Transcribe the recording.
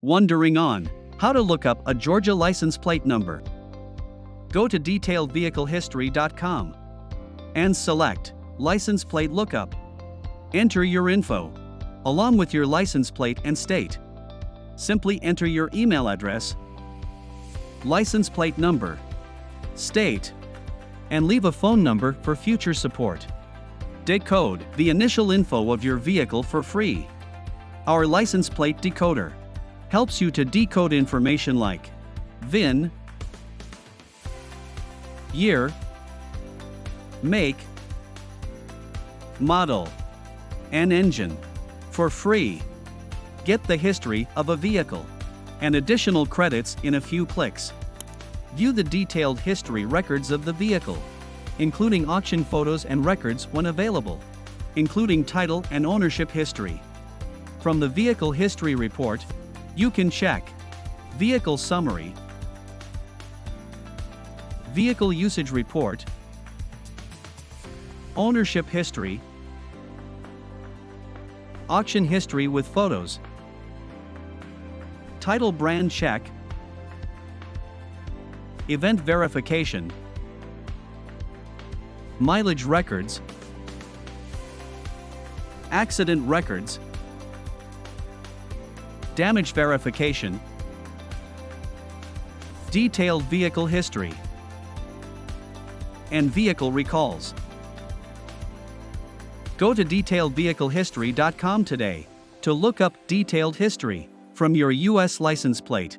Wondering on how to look up a Georgia license plate number? Go to detailedvehiclehistory.com and select License Plate Lookup. Enter your info, along with your license plate and state. Simply enter your email address, license plate number, state, and leave a phone number for future support. Decode the initial info of your vehicle for free. Our license plate decoder helps you to decode information like VIN, year, make, model, and engine for free. Get the history of a vehicle and additional credits in a few clicks. View the detailed history records of the vehicle, including auction photos and records when available, including title and ownership history. From the Vehicle History Report, you can check Vehicle Summary, Vehicle Usage Report, Ownership History, Auction History with photos, Title Brand Check, Event Verification, Mileage Records, Accident Records, Damage Verification, Detailed Vehicle History, and Vehicle Recalls. Go to detailedvehiclehistory.com today to look up detailed history from your U.S. license plate.